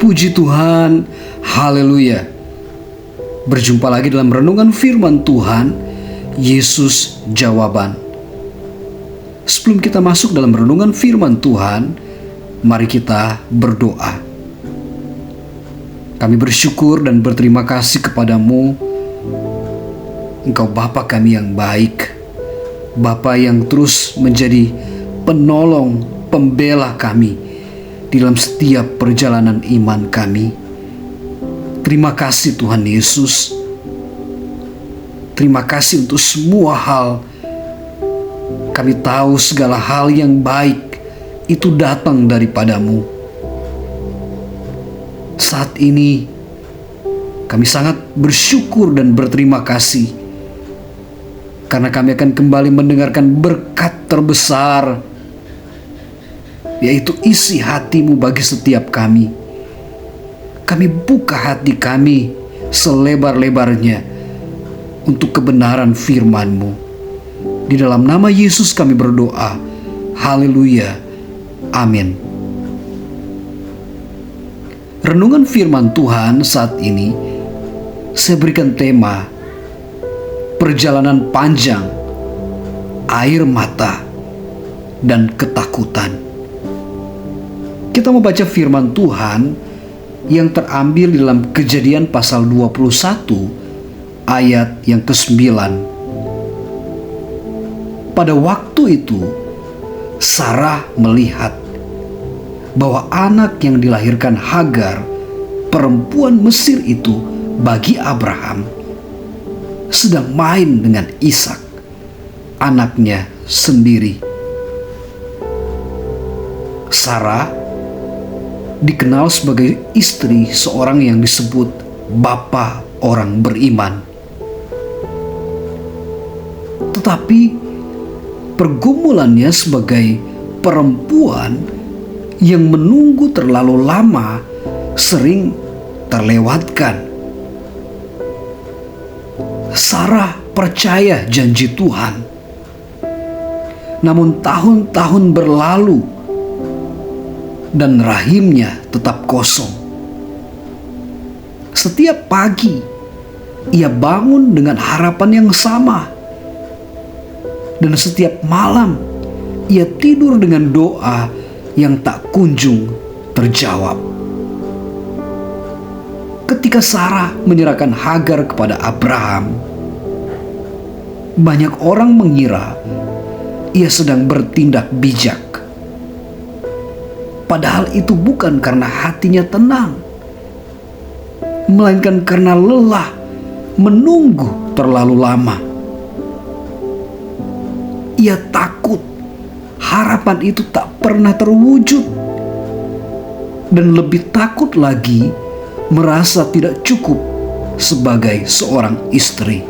Puji Tuhan, haleluya. Berjumpa lagi dalam renungan firman Tuhan, Yesus Jawaban. Sebelum kita masuk dalam renungan firman Tuhan, mari kita berdoa. Kami bersyukur dan berterima kasih kepadamu. Engkau Bapa kami yang baik, Bapa yang terus menjadi penolong, pembela kami di dalam setiap perjalanan iman kami. Terima kasih Tuhan Yesus. Terima kasih untuk semua hal. Kami tahu segala hal yang baik itu datang daripadamu. Saat ini kami sangat bersyukur dan berterima kasih karena kami akan kembali mendengarkan berkat terbesar, yaitu isi hatimu bagi setiap kami. Kami buka hati kami selebar-lebarnya untuk kebenaran firman-Mu. Di dalam nama Yesus kami berdoa. Haleluya. Amin. Renungan firman Tuhan saat ini saya berikan tema perjalanan panjang, air mata, dan ketakutan. Kita membaca firman Tuhan yang terambil di dalam Kejadian pasal 21 ayat yang ke-9. Pada waktu itu Sarah melihat bahwa anak yang dilahirkan Hagar, perempuan Mesir itu, bagi Abraham sedang main dengan Ishak, anaknya sendiri. Sarah dikenal sebagai istri seorang yang disebut bapa orang beriman. Tetapi pergumulannya sebagai perempuan yang menunggu terlalu lama sering terlewatkan. Sarah percaya janji Tuhan. Namun tahun-tahun berlalu dan rahimnya tetap kosong. Setiap pagi ia bangun dengan harapan yang sama, dan setiap malam ia tidur dengan doa yang tak kunjung terjawab. Ketika Sarah menyerahkan Hagar kepada Abraham, banyak orang mengira ia sedang bertindak bijak. Padahal itu bukan karena hatinya tenang, melainkan karena lelah menunggu terlalu lama. Ia takut harapan itu tak pernah terwujud, dan lebih takut lagi merasa tidak cukup sebagai seorang istri.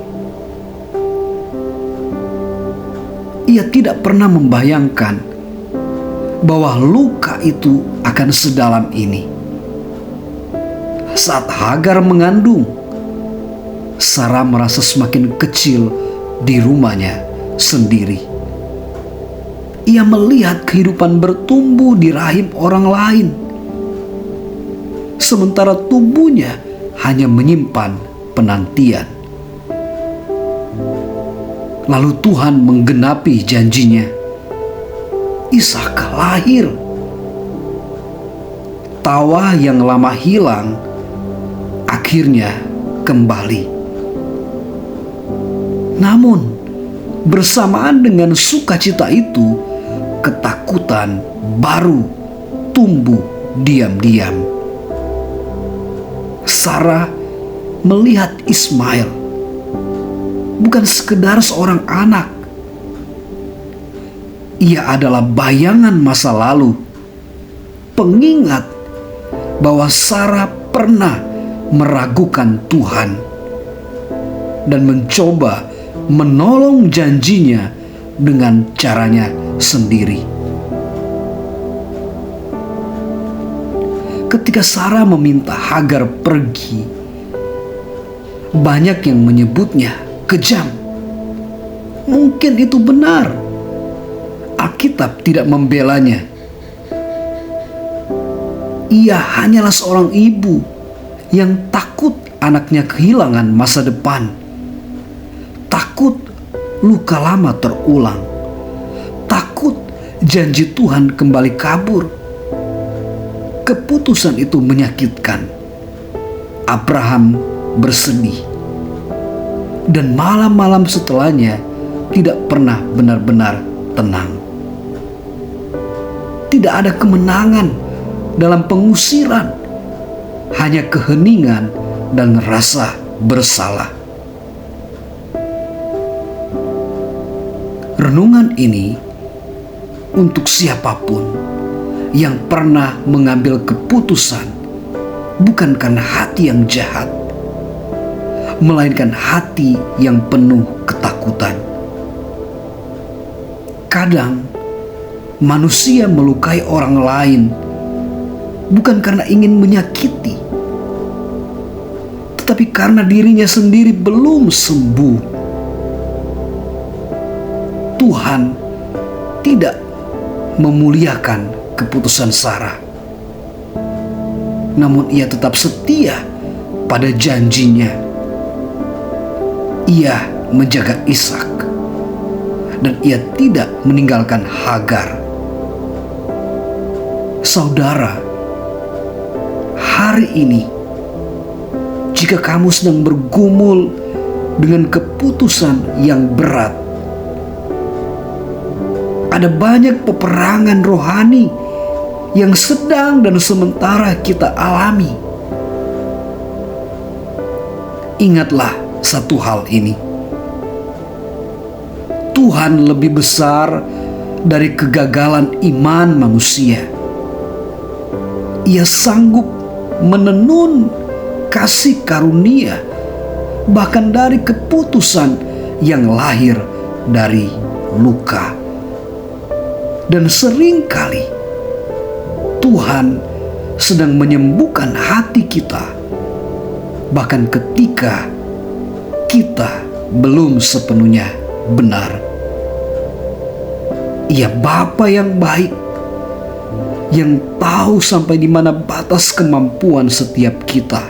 Ia tidak pernah membayangkan bahwa luka itu akan sedalam ini. Saat Hagar mengandung, Sarah merasa semakin kecil di rumahnya sendiri. Ia melihat kehidupan bertumbuh di rahim orang lain, sementara tubuhnya hanya menyimpan penantian. Lalu Tuhan menggenapi janjinya. Ishak lahir. Tawa yang lama hilang akhirnya kembali. Namun bersamaan dengan sukacita itu, ketakutan baru tumbuh diam-diam. Sarah melihat Ismail bukan sekedar seorang anak. Ia adalah bayangan masa lalu, pengingat bahwa Sarah pernah meragukan Tuhan dan mencoba menolong janjinya dengan caranya sendiri. Ketika Sarah meminta Hagar pergi, banyak yang menyebutnya kejam. Mungkin itu benar. Alkitab tidak membelanya. Ia hanyalah seorang ibu yang takut anaknya kehilangan masa depan, takut luka lama terulang, takut janji Tuhan kembali kabur. Keputusan itu menyakitkan. Abraham bersedih, dan malam-malam setelahnya tidak pernah benar-benar tenang. Tidak ada kemenangan dalam pengusiran, hanya keheningan dan rasa bersalah. Renungan ini untuk siapapun yang pernah mengambil keputusan bukan karena hati yang jahat, melainkan hati yang penuh ketakutan. Kadang manusia melukai orang lain bukan karena ingin menyakiti, tetapi karena dirinya sendiri belum sembuh. Tuhan tidak memuliakan keputusan Sarah, namun ia tetap setia pada janjinya. Ia menjaga Ishak, dan ia tidak meninggalkan Hagar. Saudara, hari ini jika kamu sedang bergumul dengan keputusan yang berat, ada banyak peperangan rohani yang sedang dan sementara kita alami. Ingatlah satu hal ini: Tuhan lebih besar dari kegagalan iman manusia. Ia sanggup menenun kasih karunia bahkan dari keputusan yang lahir dari luka. Dan seringkali Tuhan sedang menyembuhkan hati kita, bahkan ketika kita belum sepenuhnya benar. Ia Bapa yang baik, yang tahu sampai di mana batas kemampuan setiap kita.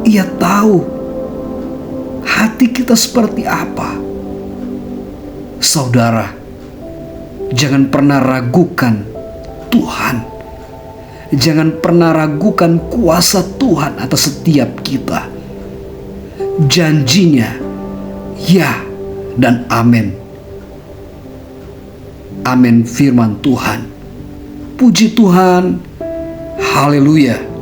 Ia tahu hati kita seperti apa. Saudara, jangan pernah ragukan Tuhan. Jangan pernah ragukan kuasa Tuhan atas setiap kita. Janjinya ya dan amin. Amin firman Tuhan. Puji Tuhan. Haleluya.